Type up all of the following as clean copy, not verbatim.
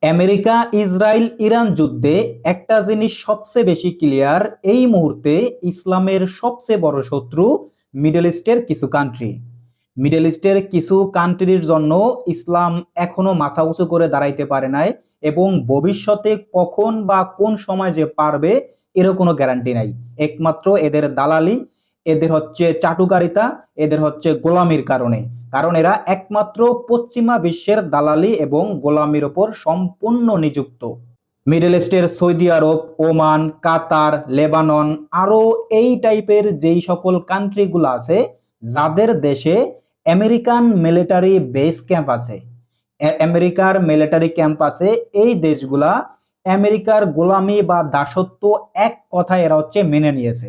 America, Israel, Iran যুদ্ধে একটা জিনিস সবচেয়ে বেশি ক্লিয়ার, এই মুহূর্তে ইসলামের সবচেয়ে বড় শত্রু মিডল ইস্টের কিছু কান্ট্রি। মিডল ইস্টের কিছু কান্ট্রির জন্য ইসলাম এখনো মাথা উঁচু করে দাঁড়াইতে পারে নাই, এবং ভবিষ্যতে কখন বা কোন সময় যে পারবে এরও কোনো গ্যারান্টি নাই। একমাত্র এদের দালালি, এদের হচ্ছে চাটুকারিতা, এদের হচ্ছে গোলামির কারণে। কারণ এরা একমাত্র পশ্চিমা বিশ্বের দালালি এবং গোলামির ওপর সম্পূর্ণ নিযুক্ত। মিডল ইস্টের সৌদি আরব, ওমান, কাতার, লেবানন, আরো এই টাইপের যেই সকল কান্ট্রিগুলো আছে, যাদের দেশে আমেরিকান মিলিটারি বেস ক্যাম্প আছে, আমেরিকার মিলিটারি ক্যাম্প আছে, এই দেশগুলা আমেরিকার গোলামি বা দাসত্ব এক কথায় এরা হচ্ছে মেনে নিয়েছে।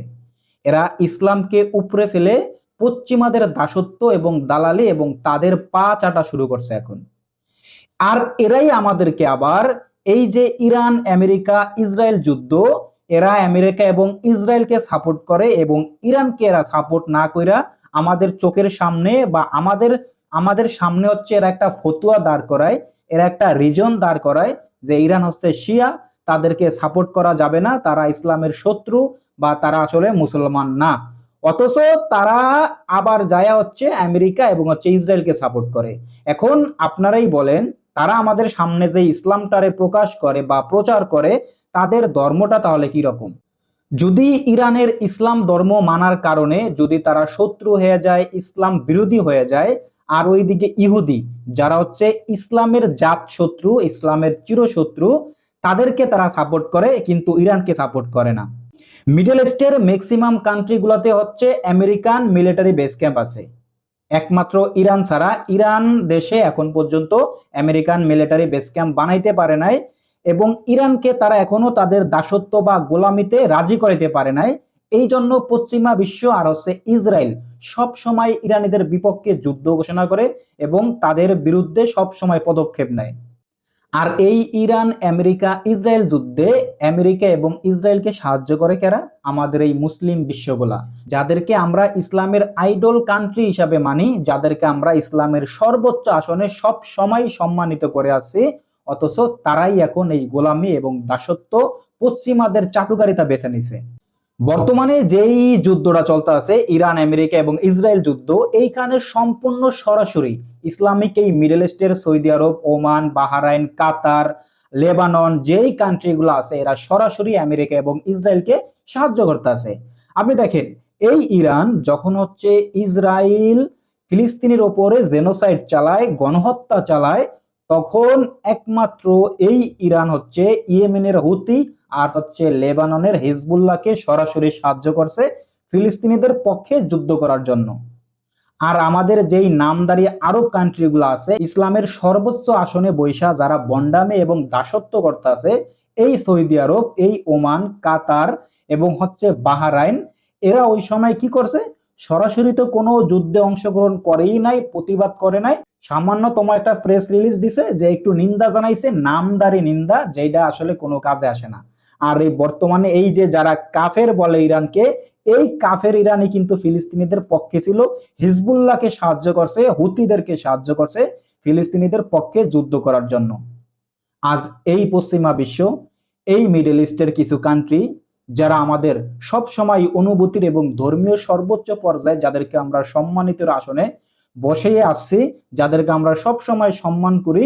এরা ইসলামকে উপরে ফেলে পশ্চিমাদের দাসত্ব এবং দালালি এবং তাদের পা চাটা শুরু করছে এখন। আর এরাই আমাদেরকে আবার এই যে ইরান, আমেরিকা, ইসরায়েল যুদ্ধ, এরা আমেরিকা এবং ইসরায়েলকে সাপোর্ট করে এবং ইরানকে এরা সাপোর্ট না কইরা আমাদের চোখের সামনে বা আমাদের আমাদের সামনে হচ্ছে এরা একটা ফতুয়া দাঁড় করায়, এরা একটা রিজন দাঁড় করায় যে ইরান হচ্ছে শিয়া, তাদেরকে সাপোর্ট করা যাবে না, তারা ইসলামের শত্রু বা তারা আসলে মুসলমান না। অথচ তারা আবার যায় হচ্ছে আমেরিকা এবং হচ্ছে ইসরায়েলকে সাপোর্ট করে। এখন আপনারাই বলেন, তারা আমাদের সামনে যে ইসলামটারে প্রকাশ করে বা প্রচার করে, তাদের ধর্মটা তাহলে কি রকম? যদি ইরানের ইসলাম ধর্ম মানার কারণে যদি তারা শত্রু হয়ে যায়, ইসলাম বিরোধী হয়ে যায়, আর ওইদিকে ইহুদি যারা হচ্ছে ইসলামের জাত শত্রু, ইসলামের চিরশত্রু, তাদেরকে তারা সাপোর্ট করে কিন্তু ইরানকে সাপোর্ট করে না। মিডল ইস্টের ম্যাক্সিমাম কান্ট্রিগুলোতে হচ্ছে আমেরিকান মিলিটারি বেস ক্যাম্প আছে, একমাত্র ইরান ছাড়া। ইরান দেশে এখন পর্যন্ত আমেরিকান মিলিটারি বেস ক্যাম্প বানাইতে পারে নাই, এবং ইরানকে তারা এখনো তাদের দাসত্ব বা গোলামিতে রাজি করাইতে পারে নাই। এই জন্য পশ্চিমা বিশ্ব আর হচ্ছে ইসরায়েল সব সময় ইরানিদের বিপক্ষে যুদ্ধ ঘোষণা করে এবং তাদের বিরুদ্ধে সব সময় পদক্ষেপ নেয়। আর এই ইরান, আমেরিকা, ইসরায়েল যুদ্ধে আমেরিকা এবং ইসরায়েলকে সাহায্য করে কারা? আমাদের এই মুসলিম বিশ্বগুলা, যাদেরকে আমরা ইসলামের আইডল কান্ট্রি হিসাবে মানি, যাদেরকে আমরা ইসলামের সর্বোচ্চ আসনে সব সময় সম্মানিত করে আসছি, অথচ তারাই এখন এই গোলামি এবং দাসত্ব, পশ্চিমাদের চাটুকারিতা বেছে নিছে। বর্তমানে যেই যুদ্ধটা চলতে আছে, ইরান, আমেরিকা এবং ইসরায়েল যুদ্ধ, এইখানে সম্পূর্ণ সরাসরি ইসলামিক এই মিডল ইস্টের সৌদি আরব, ওমান, বাহরাইন, কাতার, লেবানন, যেই কান্ট্রিগুলো আছে, এরা সরাসরি আমেরিকা এবং ইসরায়েলকে সাহায্য করতে আছে। আপনি দেখেন, এই ইরান যখন হচ্ছে ইসরায়েল ফিলিস্তিনের ওপরে জেনোসাইড চালায়, গণহত্যা চালায়, তখন একমাত্র এই ইরান হচ্ছে ইয়েমেনের হুতি আর হচ্ছে লেবাননের হিজবুল্লাহকে সরাসরি সাহায্য করছে ফিলিস্তিনিদের পক্ষে যুদ্ধ করার জন্য। আর আমাদের যেই নামদারি আরব কান্ট্রিগুলো আছে, ইসলামের সর্বোচ্চ আসনে বৈশা যারা বন্ডামে এবং দাসত্ব করতে আছে, এই সৌদি আরব, এই ওমান, কাতার এবং হচ্ছে বাহরাইন, এরা ওই সময় কি করছে? সরাসরি তো কোনো যুদ্ধে অংশগ্রহণ করেই নাই, প্রতিবাদ করে নাই, সামান্য তোমার একটা প্রেস রিলিজ দিছে যে একটু নিন্দা জানাইছে, নামদারি নিন্দা, যেটা আসলে কোনো কাজে আসে না। আর এই বর্তমানে এই যে যারা কাফের বলে ইরানকে, এই কাফের ইরানি কিন্তু ফিলিস্তিনিদের পক্ষে ছিল, হিজবুল্লাহকে সাহায্য করছে, হুতিদেরকে সাহায্য করছে ফিলিস্তিনিদের পক্ষে যুদ্ধ করার জন্য। আজ এই পশ্চিমা বিশ্ব, এই মিডল ইস্টের কিছু কান্ট্রি, যারা আমাদের সব সময় অনুভূতির এবং ধর্মীয় সর্বোচ্চ পর্যায়ে, যাদেরকে আমরা সম্মানিত আসনে বসেই আসছি, যাদেরকে আমরা সব সময় সম্মান করি,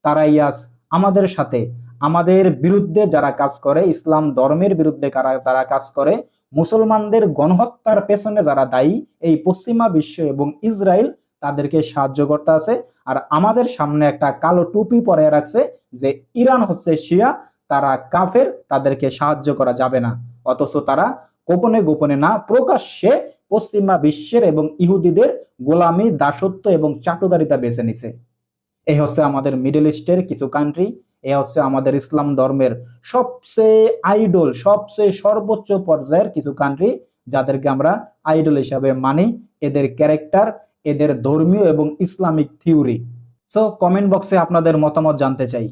তারাই আজ আমাদের সাথে, আমাদের বিরুদ্ধে যারা কাজ করে, ইসলাম ধর্মের বিরুদ্ধে যারা কাজ করে, মুসলমানদের গণহত্যার পেছনে যারা দায়ী, এই পশ্চিমা বিশ্ব এবং ইসরায়েল, তাদেরকে সাহায্য করতে আছে। আর আমাদের সামনে একটা কালো টুপি পরে রাখছে যে ইরান হচ্ছে শিয়া, তারা কাফের, তাদেরকে সাহায্য করা যাবে না। অথচ তারা গোপনে গোপনে না, প্রকাশ্যে পশ্চিমা বিশ্বের এবং ইহুদিদের গোলামি, দাসত্ব এবং চাটুকারিতা বেছে নিছে। এই হচ্ছে আমাদের মিডল ইস্টের কিছু কান্ট্রি, এ হচ্ছে আমাদের ইসলাম ধর্মের সবচেয়ে আইডল, সবচেয়ে সর্বোচ্চ পর্যায়ের কিছু কান্ট্রি, যাদেরকে আমরা আইডল হিসাবে মানি, এদের ক্যারেক্টার, এদের ধর্মীয় এবং ইসলামিক থিওরি। সো কমেন্ট বক্সে আপনাদের মতামত জানতে চাই।